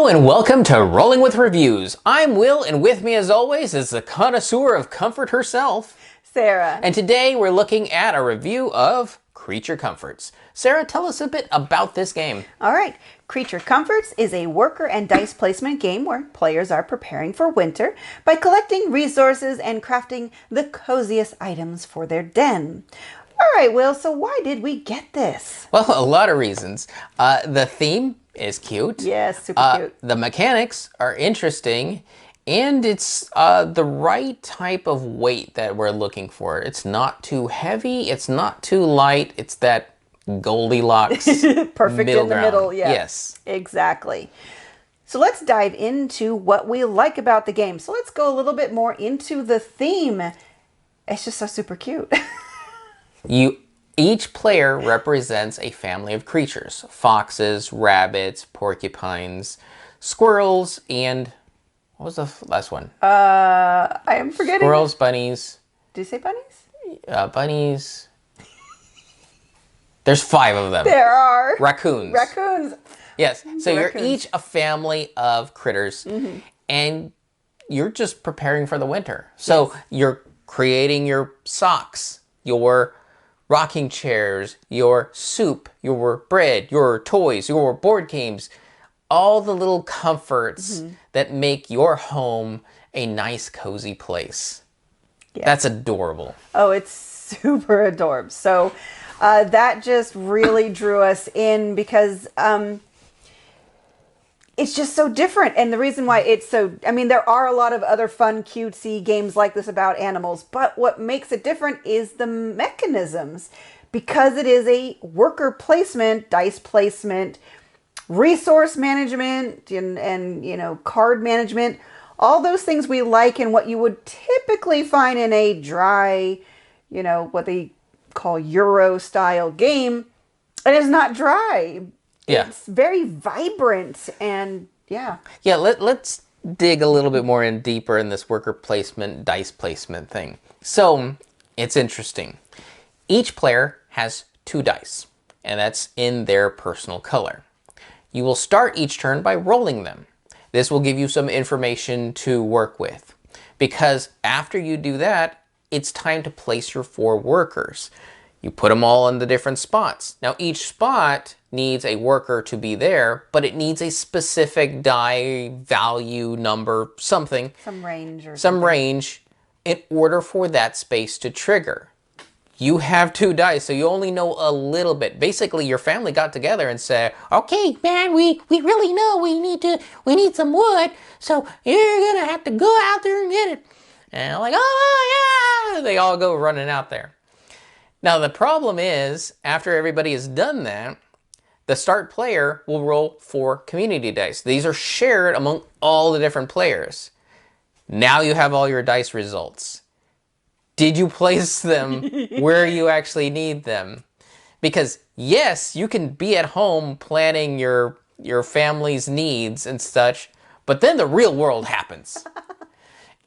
Hello and welcome to Rolling with Reviews. I'm Will, and with me as always is the connoisseur of comfort herself, Sarah. And today we're looking at a review of Creature Comforts. Sarah, tell us a bit about this game. All right. Creature Comforts is a worker and dice placement game where players are preparing for winter by collecting resources and crafting the coziest items for their den. All right, Will, so why did we get this? Well, a lot of reasons. The theme is cute. Yes, super cute. The mechanics are interesting, and it's the right type of weight that we're looking for. It's not too heavy, it's not too light, it's that Goldilocks Perfect middle in the ground. middle, yeah. Yes. Exactly. So let's dive into what we like about the game. So let's go a little bit more into the theme. It's just so super cute. Each player represents a family of creatures: foxes, rabbits, porcupines, squirrels, and what was the last one? I am forgetting. Squirrels, bunnies. Did you say bunnies? Bunnies. There's 5 of them. There are. Raccoons. Raccoons. Yes. So Raccoons. you're each a family of critters, and you're just preparing for the winter. So you're creating your socks, your rocking chairs, your soup, your bread, your toys, your board games, all the little comforts that make your home a nice, cozy place. Yeah. That's adorable. Oh, it's super adorable. So that just really drew us in because it's just so different. And the reason why it's so, I mean, there are a lot of other fun, cutesy games like this about animals, but what makes it different is the mechanisms. Because it is a worker placement, dice placement, resource management, and you know, card management, all those things we like and what you would typically find in a dry, you know, what they call Euro style game. And it's not dry. Yeah. It's very vibrant and yeah. Yeah, let's dig a little bit more in deeper in this worker placement, dice placement thing. So, it's interesting. Each player has 2 dice, and that's in their personal color. You will start each turn by rolling them. This will give you some information to work with, because after you do that, it's time to place your 4 workers. You put them all in the different spots. Now each spot needs a worker to be there, but it needs a specific die value number, something. Some range or some something. range in order for that space to trigger. You have 2 dice, so you only know a little bit. Basically, your family got together and said, okay, man, we really know we need some wood, so you're gonna have to go out there and get it. And I'm like, oh yeah, they all go running out there. Now the problem is, after everybody has done that, the start player will roll 4 community dice. These are shared among all the different players. Now you have all your dice results. Did you place them where you actually need them? Because yes, you can be at home planning your family's needs and such, but then the real world happens.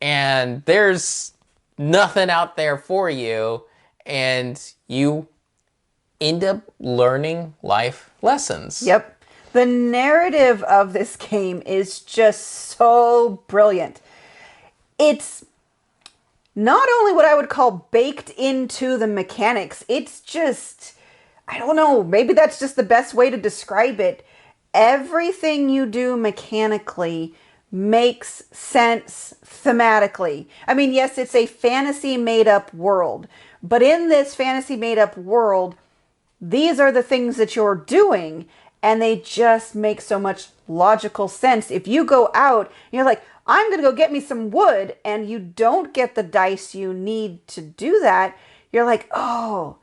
And there's nothing out there for you, and you end up learning life lessons. Yep. The narrative of this game is just so brilliant. It's not only what I would call baked into the mechanics, it's just, I don't know, maybe that's just the best way to describe it. Everything you do mechanically makes sense thematically. I mean, yes, it's a fantasy made-up world, but in this fantasy made-up world, these are the things that you're doing, and they just make so much logical sense. If you go out, and you're like, I'm going to go get me some wood, and you don't get the dice you need to do that, you're like, oh,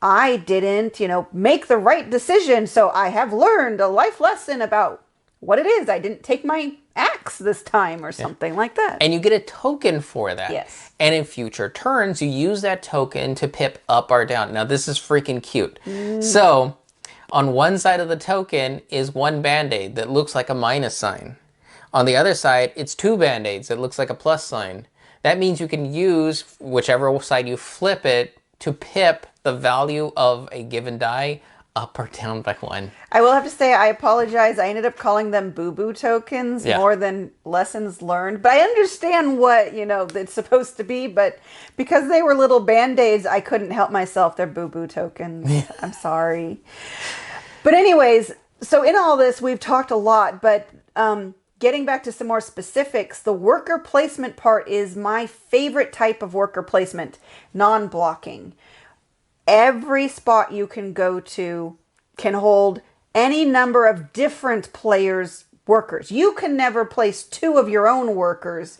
I didn't, make the right decision, so I have learned a life lesson about what it is. I didn't take my axe this time or something like that. And you get a token for that. Yes. And in future turns, you use that token to pip up or down. Now, this is freaking cute. So, on one side of the token is 1 Band-Aid that looks like a minus sign. On the other side, it's 2 Band-Aids that looks like a plus sign. That means you can use whichever side you flip it to pip the value of a given die up or down by 1. I will have to say, I apologize. I ended up calling them boo-boo tokens Yeah. more than lessons learned. But I understand what, it's supposed to be. But because they were little Band-Aids, I couldn't help myself. They're boo-boo tokens. I'm sorry. But anyways, so in all this, we've talked a lot. But getting back to some more specifics, the worker placement part is my favorite type of worker placement, non-blocking. Every spot you can go to can hold any number of different players' workers. You can never place 2 of your own workers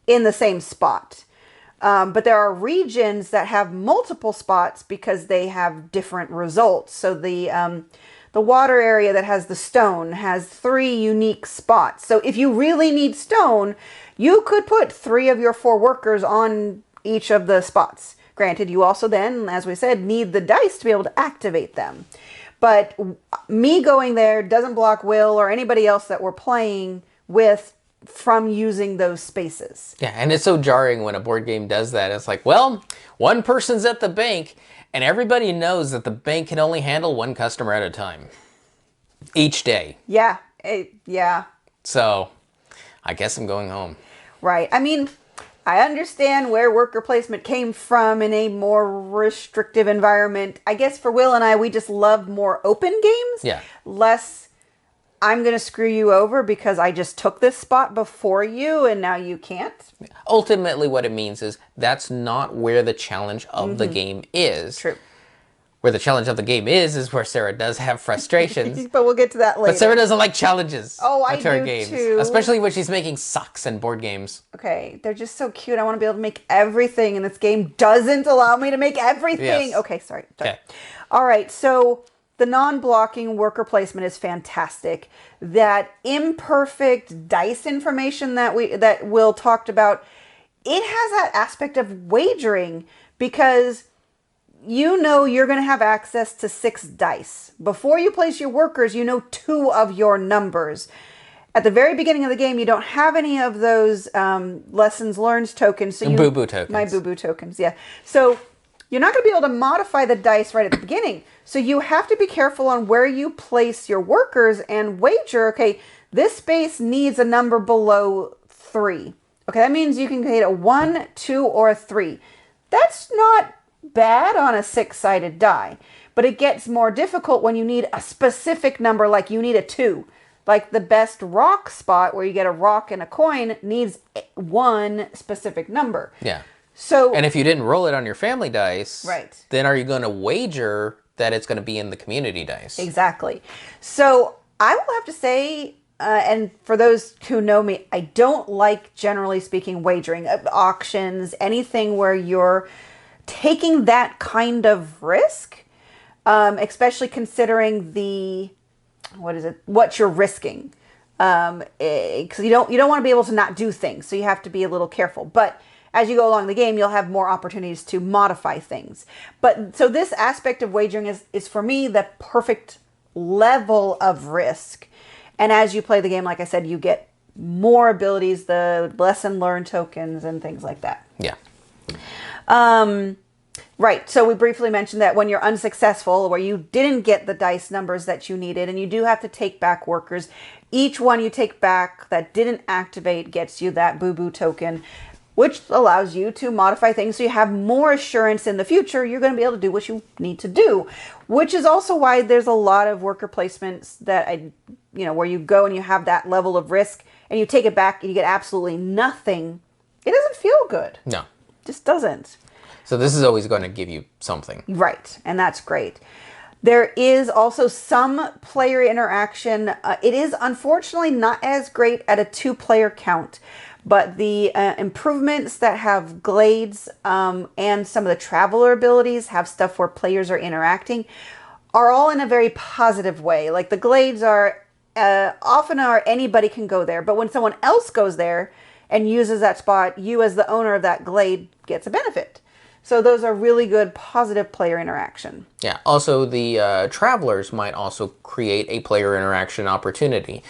in the same spot. But there are regions that have multiple spots because they have different results. So the water area that has the stone has 3 unique spots. So if you really need stone, you could put 3 of your 4 workers on each of the spots. Granted, you also then, as we said, need the dice to be able to activate them. But me going there doesn't block Will or anybody else that we're playing with from using those spaces. Yeah, and it's so jarring when a board game does that. It's like, well, one person's at the bank, and everybody knows that the bank can only handle 1 customer at a time. Each day. Yeah, yeah. So, I guess I'm going home. Right. I mean, I understand where worker placement came from in a more restrictive environment. I guess for Will and I, we just love more open games. Yeah. Less, I'm going to screw you over because I just took this spot before you and now you can't. Ultimately, what it means is that's not where the challenge of the game is. True. Where the challenge of the game is where Sarah does have frustrations. But we'll get to that later. But Sarah doesn't like challenges. Oh, I to her do games, too. especially when she's making socks and board games. Okay, they're just so cute. I want to be able to make everything, and this game doesn't allow me to make everything. Yes. Okay, sorry. Okay. All right, so the non-blocking worker placement is fantastic. That imperfect dice information that Will talked about, it has that aspect of wagering because you know you're going to have access to 6 dice. Before you place your workers, you know 2 of your numbers. At the very beginning of the game, you don't have any of those lessons learned tokens. So Boo-boo tokens. My boo-boo tokens, yeah. So you're not going to be able to modify the dice right at the beginning. So you have to be careful on where you place your workers and wager, okay, this space needs a number below 3. Okay, that means you can get a 1, 2, or a 3. That's not bad on a 6-sided die, but it gets more difficult when you need a specific number, like you need a 2. Like the best rock spot where you get a rock and a coin needs 1 specific number. Yeah. So, and if you didn't roll it on your family dice, right, then are you going to wager that it's going to be in the community dice? Exactly. So I will have to say, and for those who know me, I don't like, generally speaking, wagering, auctions, anything where you're taking that kind of risk, especially considering what you're risking. Because you don't want to be able to not do things, so you have to be a little careful. But as you go along the game, you'll have more opportunities to modify things. But so this aspect of wagering is for me the perfect level of risk. And as you play the game, like I said, you get more abilities, the lesson learned tokens and things like that. Yeah. Right. So we briefly mentioned that when you're unsuccessful, where you didn't get the dice numbers that you needed, and you do have to take back workers, each one you take back that didn't activate gets you that boo-boo token, which allows you to modify things so you have more assurance in the future you're going to be able to do what you need to do, which is also why there's a lot of worker placements that where you go and you have that level of risk and you take it back and you get absolutely nothing. It doesn't feel good. No. It just doesn't. So this is always going to give you something. Right, and that's great. There is also some player interaction. It is unfortunately not as great at a 2-player count, but the improvements that have glades and some of the traveler abilities have stuff where players are interacting are all in a very positive way. Like the glades are often anybody can go there, but when someone else goes there and uses that spot, you as the owner of that glade gets a benefit. So those are really good positive player interaction. Yeah. Also, the travelers might also create a player interaction opportunity.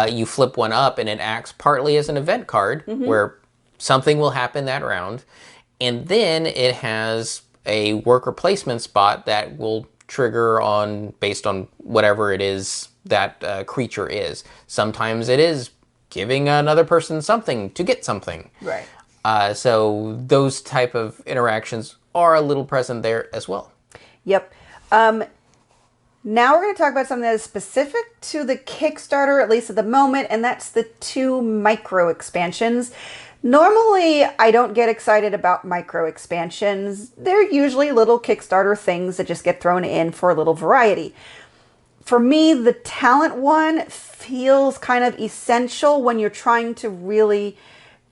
You flip one up and it acts partly as an event card where something will happen that round. And then it has a worker placement spot that will trigger on based on whatever it is that creature is. Sometimes it is giving another person something to get something. Right. So those type of interactions are a little present there as well. Yep. Now we're going to talk about something that is specific to the Kickstarter, at least at the moment, and that's the 2 micro expansions. Normally, I don't get excited about micro expansions. They're usually little Kickstarter things that just get thrown in for a little variety. For me, the talent one feels kind of essential when you're trying to really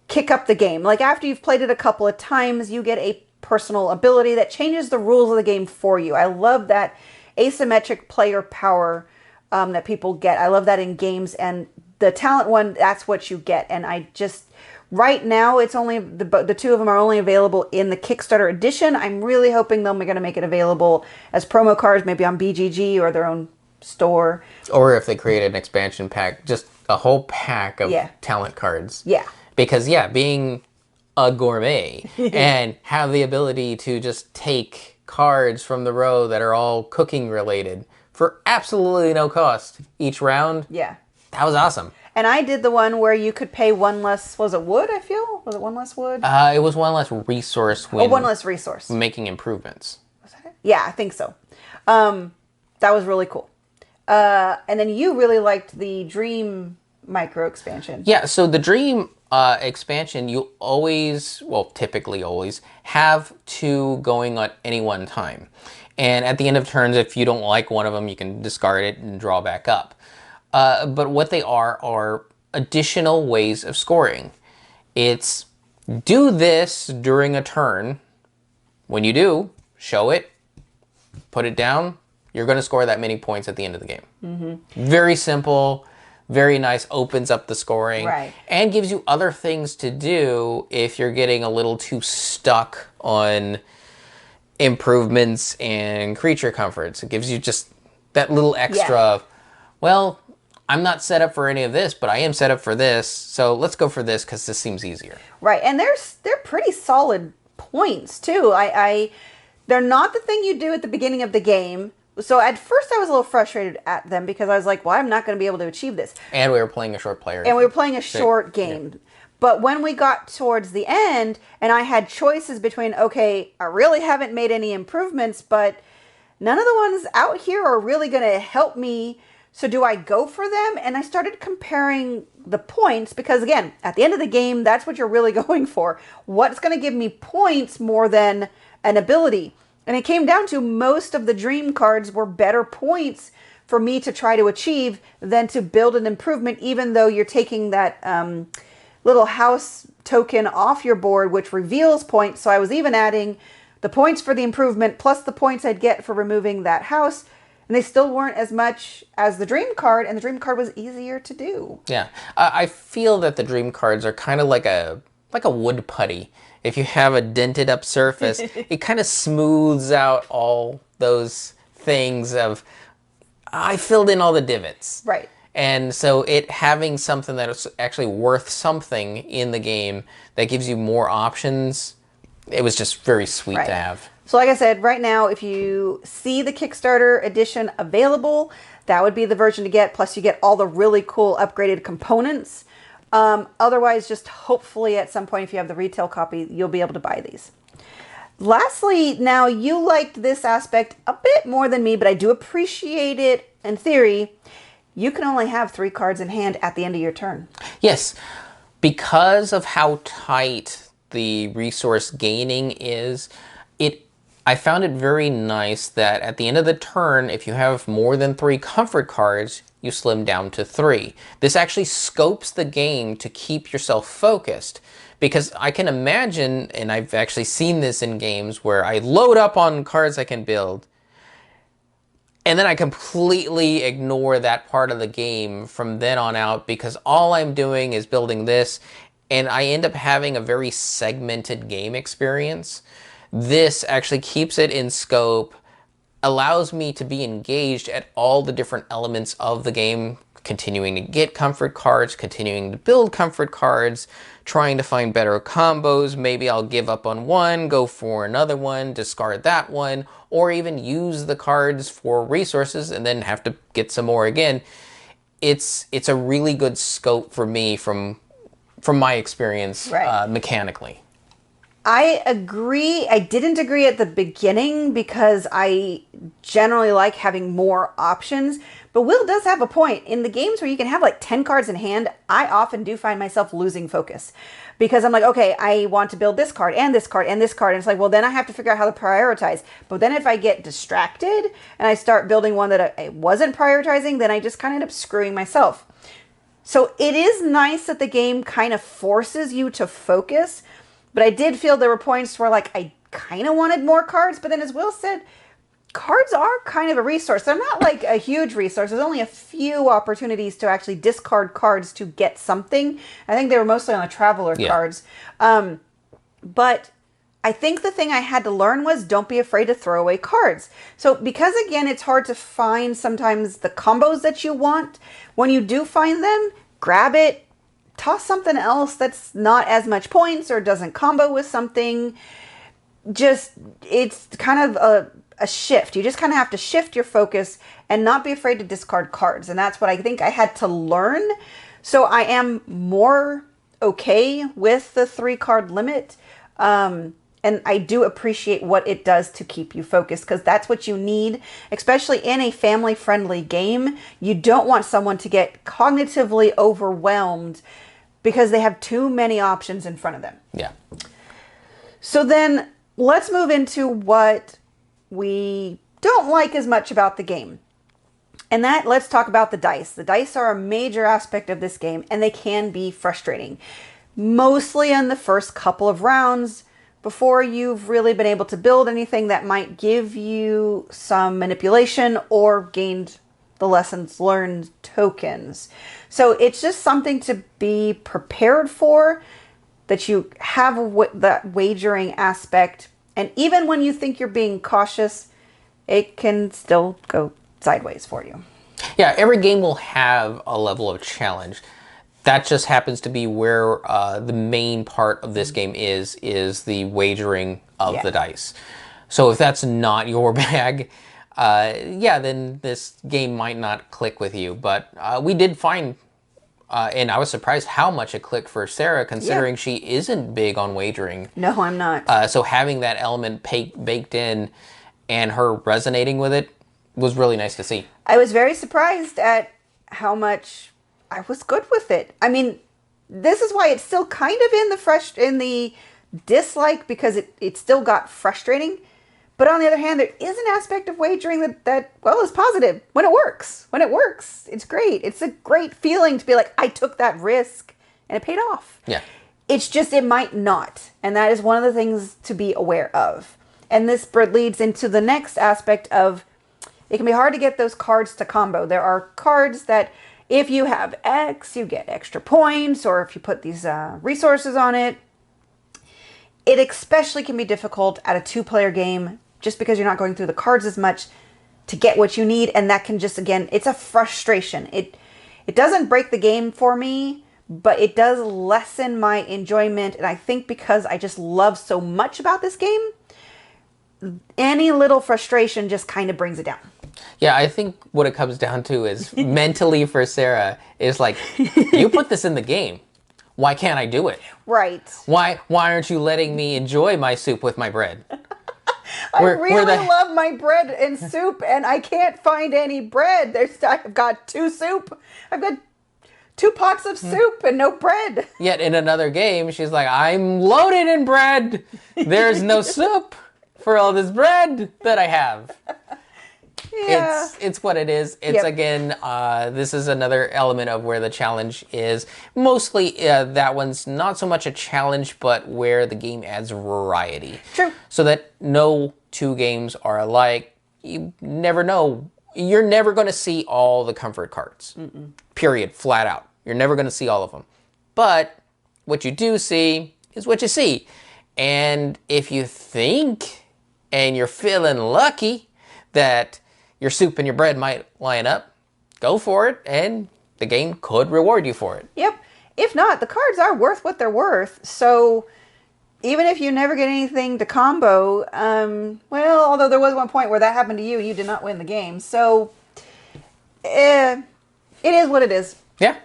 kick up the game. Like after you've played it a couple of times, you get a personal ability that changes the rules of the game for you. I love that asymmetric player power that people get. I love that in games, and the talent one, that's what you get. And I just, right now, it's only, the 2 of them are only available in the Kickstarter edition. I'm really hoping they're going to make it available as promo cards, maybe on BGG or their own store. Or if they create an expansion pack, just a whole pack of talent cards. Yeah. Because, being a gourmet and have the ability to just take cards from the row that are all cooking related for absolutely no cost each round. Yeah. That was awesome. And I did the one where you could pay 1 less, was it wood, I feel? Was it 1 less wood? It was 1 less resource when 1 less resource. making improvements. Was that it? Yeah, I think so. That was really cool. And then you really liked the Dream micro expansion. Yeah, so the Dream expansion, you always, typically always, have 2 going at any one time. And at the end of turns, if you don't like one of them, you can discard it and draw back up. But what they are additional ways of scoring. It's do this during a turn. When you do, show it, put it down, you're going to score that many points at the end of the game. Mm-hmm. Very simple. Very nice, opens up the scoring, right, and gives you other things to do if you're getting a little too stuck on improvements and creature comforts. It gives you just that little extra of, well, I'm not set up for any of this, but I am set up for this, so let's go for this because this seems easier. Right, and they're pretty solid points, too. They're not the thing you do at the beginning of the game. So at first I was a little frustrated at them because I was like, well, I'm not going to be able to achieve this. And we were playing a short player. And we were playing a short game. Yeah. But when we got towards the end and I had choices between, okay, I really haven't made any improvements, but none of the ones out here are really going to help me. So do I go for them? And I started comparing the points because, again, at the end of the game, that's what you're really going for. What's going to give me points more than an ability? And it came down to most of the Dream cards were better points for me to try to achieve than to build an improvement, even though you're taking that little house token off your board, which reveals points. So I was even adding the points for the improvement plus the points I'd get for removing that house. And they still weren't as much as the Dream card, and the Dream card was easier to do. Yeah. I feel that the Dream cards are kind of like a wood putty. If you have a dented up surface, it kind of smooths out all those things of, I filled in all the divots. Right. And so it having something that is actually worth something in the game that gives you more options, it was just very sweet to have. So like I said, right now, if you see the Kickstarter edition available, that would be the version to get. Plus you get all the really cool upgraded components. Otherwise, just hopefully at some point, if you have the retail copy, you'll be able to buy these. Lastly, now you liked this aspect a bit more than me, but I do appreciate it in theory. You can only have 3 cards in hand at the end of your turn. Yes, because of how tight the resource gaining is, I found it very nice that at the end of the turn, if you have more than 3 comfort cards, you slim down to 3. This actually scopes the game to keep yourself focused. Because I can imagine, and I've actually seen this in games, where I load up on cards I can build, and then I completely ignore that part of the game from then on out because all I'm doing is building this, and I end up having a very segmented game experience. This actually keeps it in scope, allows me to be engaged at all the different elements of the game, continuing to get comfort cards, continuing to build comfort cards, trying to find better combos. Maybe I'll give up on one, go for another one, discard that one, or even use the cards for resources and then have to get some more again. It's a really good scope for me from my experience, Right. mechanically. I agree. I didn't agree at the beginning because I generally like having more options. But Will does have a point. In the games where you can have like 10 cards in hand, I often do find myself losing focus. Because I'm like, okay, I want to build this card and this card and this card. And it's like, well, then I have to figure out how to prioritize. But then if I get distracted and I start building one that I wasn't prioritizing, then I just kind of end up screwing myself. So it is nice that the game kind of forces you to focus. But I did feel there were points where like I kind of wanted more cards. But then as Will said, cards are kind of a resource. They're not like a huge resource. There's only a few opportunities to actually discard cards to get something. I think they were mostly on the Traveler cards. But I think the thing I had to learn was don't be afraid to throw away cards. So because, again, it's hard to find sometimes the combos that you want, when you do find them, grab it, toss something else that's not as much points or doesn't combo with something. Just, it's kind of a shift. You just kind of have to shift your focus and not be afraid to discard cards. And that's what I think I had to learn. So I am more okay with the 3-card limit. And I do appreciate what it does to keep you focused, because that's what you need, especially in a family-friendly game. You don't want someone to get cognitively overwhelmed because they have too many options in front of them. Yeah. So then let's move into what we don't like as much about the game. And let's talk about the dice. The dice are a major aspect of this game, and they can be frustrating. Mostly in the first couple of rounds, before you've really been able to build anything that might give you some manipulation or gained the lessons learned tokens. So it's just something to be prepared for, that you have that wagering aspect. And even when you think you're being cautious, it can still go sideways for you. Yeah, every game will have a level of challenge. That just happens to be where the main part of this game is the wagering of the dice. So if that's not your bag, then this game might not click with you. But we did find, and I was surprised how much it clicked for Sarah, considering she isn't big on wagering. No, I'm not. So having that element baked in and her resonating with it was really nice to see. I was very surprised at how much I was good with it. I mean, this is why it's still kind of in the dislike, because it still got frustrating. But on the other hand, there is an aspect of wagering that is positive when it works. When it works, it's great. It's a great feeling to be like, I took that risk and it paid off. Yeah. It's just, it might not. And that is one of the things to be aware of. And this leads into the next aspect of, it can be hard to get those cards to combo. There are cards that if you have X, you get extra points, or if you put these resources on it. It especially can be difficult at a 2-player game, just because you're not going through the cards as much to get what you need. And that can just, again, it's a frustration. It doesn't break the game for me, but it does lessen my enjoyment. And I think because I just love so much about this game, any little frustration just kind of brings it down. Yeah, I think what it comes down to is mentally for Sarah is like, you put this in the game. Why can't I do it? Right. Why aren't you letting me enjoy my soup with my bread? I really love my bread and soup, and I can't find any bread. I've got 2 soup. I've got 2 pots of soup and no bread. Yet in another game, she's like, I'm loaded in bread. There's no soup for all this bread that I have. Yeah. It's what it is. It's again, this is another element of where the challenge is. Mostly that one's not so much a challenge, but where the game adds variety. True. So that no 2 games are alike. You never know. You're never going to see all the comfort cards. Mm-mm. Period. Flat out. You're never going to see all of them. But what you do see is what you see. And if you think and you're feeling lucky that your soup and your bread might line up, go for it, and the game could reward you for it. Yep. If not, the cards are worth what they're worth. So even if you never get anything to combo, well, although there was one point where that happened to you, you did not win the game. So it is what it is. Yeah.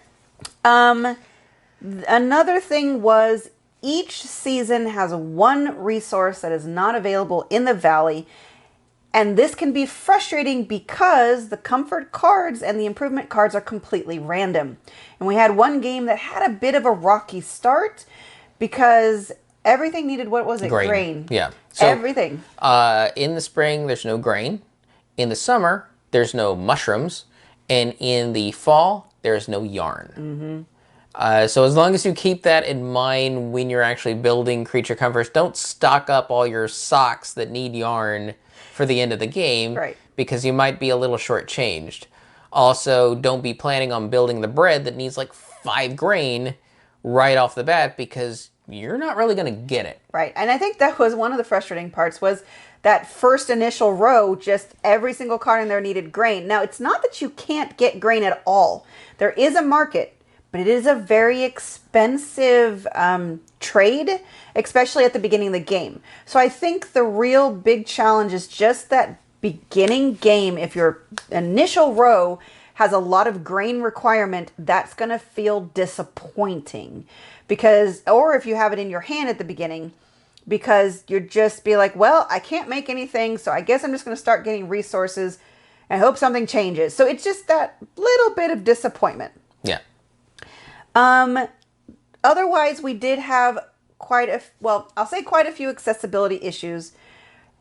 Another thing was each season has one resource that is not available in the valley. And this can be frustrating because the comfort cards and the improvement cards are completely random. And we had one game that had a bit of a rocky start because everything needed, what was it? Grain. Yeah. So, everything. In the spring, there's no grain. In the summer, there's no mushrooms. And in the fall, there's no yarn. So as long as you keep that in mind when you're actually building creature comforts, don't stock up all your socks that need yarn for the end of the game, right? Because you might be a little shortchanged. Also, don't be planning on building the bread that needs like 5 grain right off the bat because you're not really going to get it. Right, and I think that was one of the frustrating parts was that first initial row, just every single card in there needed grain. Now, it's not that you can't get grain at all. There is a market, but it is a very expensive trade, especially at the beginning of the game. So I think the real big challenge is just that beginning game. If your initial row has a lot of grain requirement, that's going to feel disappointing. Because, or if you have it in your hand at the beginning, because you're just be like, well, I can't make anything, so I guess I'm just going to start getting resources and hope something changes. So it's just that little bit of disappointment. Yeah. Otherwise, we did have quite a few accessibility issues,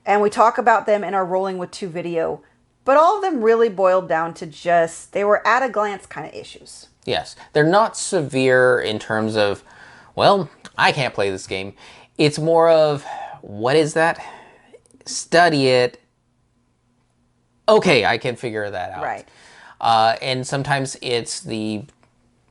and we talk about them in our Rolling with 2 video, but all of them really boiled down to just, they were at a glance kind of issues. Yes. They're not severe in terms of, well, I can't play this game. It's more of, what is that? Study it. Okay, I can figure that out. Right. And sometimes it's the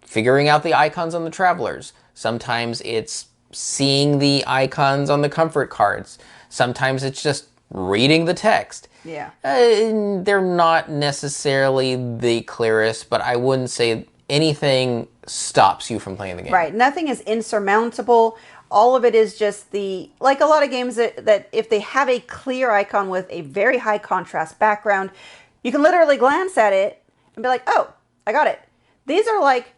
figuring out the icons on the travelers. Sometimes it's seeing the icons on the comfort cards. Sometimes it's just reading the text. Yeah. They're not necessarily the clearest, but I wouldn't say anything stops you from playing the game. Right. Nothing is insurmountable. All of it is just like a lot of games that if they have a clear icon with a very high contrast background, you can literally glance at it and be like, oh, I got it. These are like,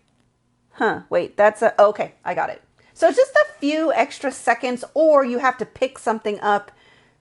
wait, okay, I got it. So it's just a few extra seconds, or you have to pick something up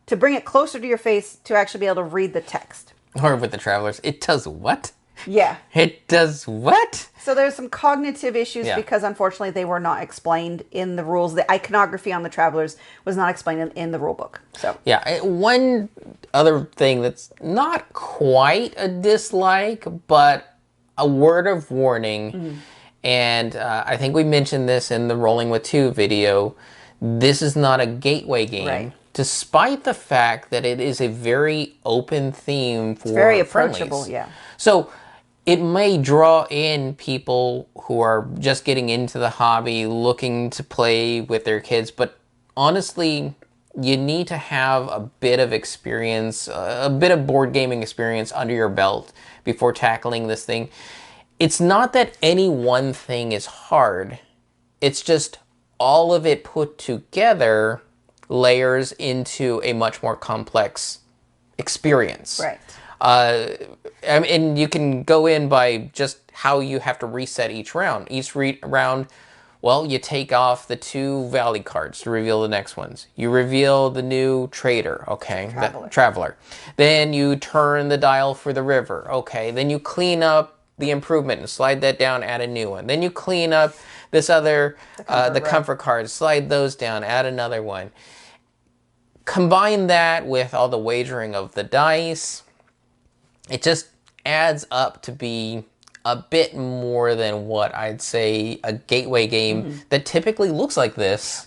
to bring it closer to your face to actually be able to read the text. Or with the travelers, it does what? Yeah. It does what? So there's some cognitive issues because unfortunately they were not explained in the rules. The iconography on the travelers was not explained in the rule book. So yeah, one other thing that's not quite a dislike, but a word of warning, and I think we mentioned this in the Rolling with 2 video, this is not a gateway game. Right. Despite the fact that it is a very open theme for it's very approachable, friendlies. yeah. So it may draw in people who are just getting into the hobby, looking to play with their kids, but honestly, you need to have a bit of experience, a bit of board gaming experience under your belt before tackling this thing. It's not that any one thing is hard, it's just all of it put together layers into a much more complex experience. Right. And you can go in by just how you have to reset each round. Each round, well, you take off the 2 Valley cards to reveal the next ones. You reveal the new Trader, okay? Traveler. Then you turn the dial for the River, okay? Then you clean up the improvement and slide that down, add a new one. Then you clean up this other, the comfort cards, slide those down, add another one. Combine that with all the wagering of the dice, it just adds up to be a bit more than what I'd say a gateway game that typically looks like this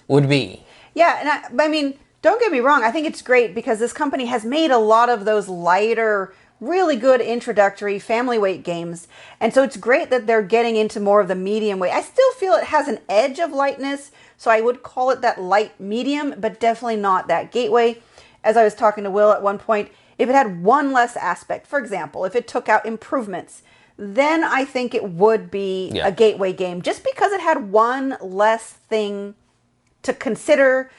would be. Yeah, and I mean, don't get me wrong, I think it's great because this company has made a lot of those lighter, really good introductory family weight games. And so it's great that they're getting into more of the medium weight. I still feel it has an edge of lightness, so I would call it that light medium, but definitely not that gateway. As I was talking to Will at one point, if it had one less aspect, for example, if it took out improvements, then I think it would be Yeah. a gateway game just because it had one less thing to consider,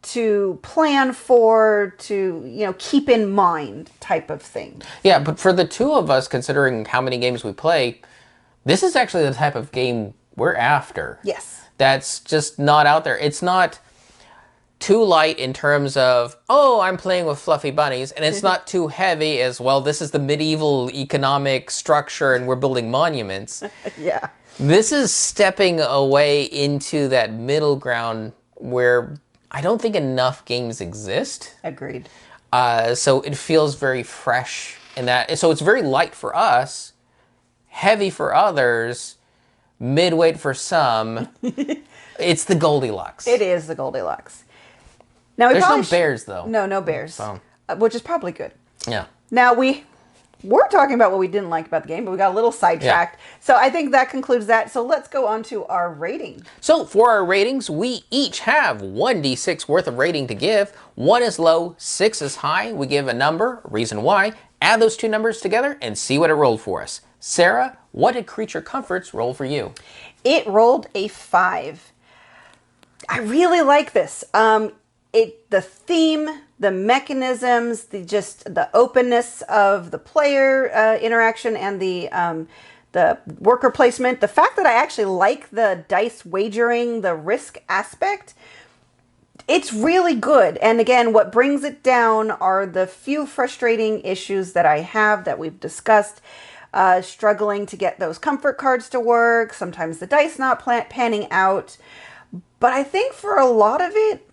to plan for, to, keep in mind type of thing. Yeah, but for the two of us, considering how many games we play, this is actually the type of game we're after. Yes. That's just not out there. It's not too light in terms of, oh, I'm playing with fluffy bunnies, and it's not too heavy as, well, this is the medieval economic structure and we're building monuments. Yeah. This is stepping away into that middle ground where I don't think enough games exist. Agreed. So it feels very fresh in that. So it's very light for us, heavy for others, midweight for some. It's the Goldilocks. It is the Goldilocks. Now There's no bears, though. No bears, So. which is probably good. Yeah. Now we're talking about what we didn't like about the game, but we got a little sidetracked. So I think that concludes that. So let's go on to our rating. So for our ratings, we each have 1d6 worth of rating to give. 1 is low, 6 is high. We give a number, a reason why, add those two numbers together, and see what it rolled for us. Sarah, what did Creature Comforts roll for you? It rolled a 5. I really like this. The theme, the mechanisms, the openness of the player interaction, and the worker placement. The fact that I actually like the dice wagering, the risk aspect, it's really good. And again, what brings it down are the few frustrating issues that I have that we've discussed. Struggling to get those comfort cards to work, sometimes the dice not panning out. But I think for a lot of it,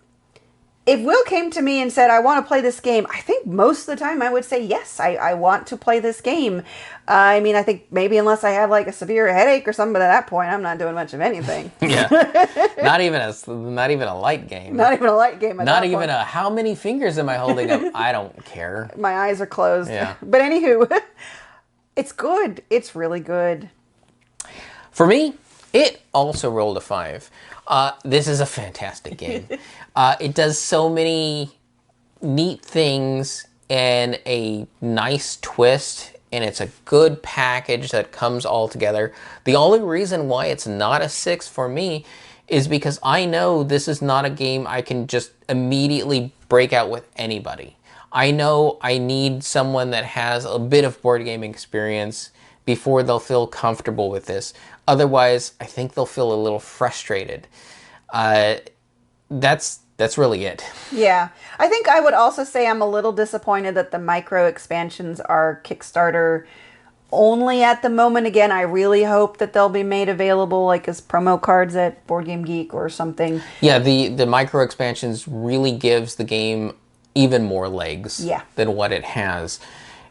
if Will came to me and said, I want to play this game, I think most of the time I would say, yes, I want to play this game. I think maybe unless I had like a severe headache or something, but at that point, I'm not doing much of anything. Yeah. not even a light game. Not even a light game. Not even a how many fingers am I holding up? I don't care. My eyes are closed. Yeah. But anywho, it's good. It's really good. For me, it also rolled a 5. This is a fantastic game. It does so many neat things and a nice twist, and it's a good package that comes all together. The only reason why it's not a 6 for me is because I know this is not a game I can just immediately break out with anybody. I know I need someone that has a bit of board gaming experience before they'll feel comfortable with this. Otherwise, I think they'll feel a little frustrated. That's really it. Yeah. I think I would also say I'm a little disappointed that the micro expansions are Kickstarter only at the moment. Again, I really hope that they'll be made available like as promo cards at Board Game Geek or something. Yeah, the micro expansions really gives the game even more legs than what it has,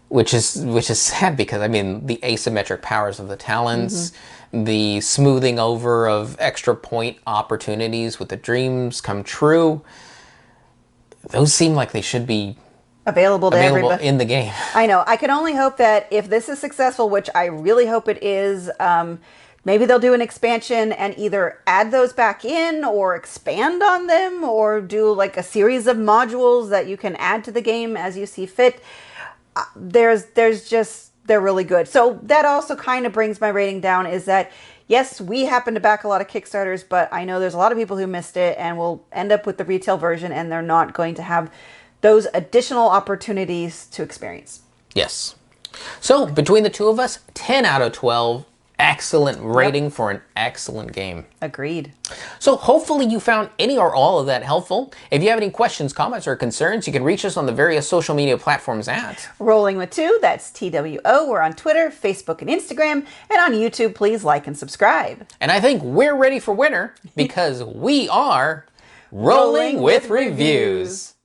which is sad because the asymmetric powers of the talents, the smoothing over of extra point opportunities with the dreams come true, those seem like they should be available to everybody in the game. I know. I can only hope that if this is successful, which I really hope it is, maybe they'll do an expansion and either add those back in or expand on them or do like a series of modules that you can add to the game as you see fit. They're really good. So that also kind of brings my rating down, is that yes, we happen to back a lot of Kickstarters, but I know there's a lot of people who missed it and will end up with the retail version and they're not going to have those additional opportunities to experience. Yes. So between the two of us, 10 out of 12. Excellent rating for an excellent game. Agreed. So hopefully you found any or all of that helpful. If you have any questions, comments, or concerns, you can reach us on the various social media platforms at Rolling with Two, that's TWO. We're on Twitter, Facebook, and Instagram. And on YouTube, please like and subscribe. And I think we're ready for winter because we are Rolling with Reviews.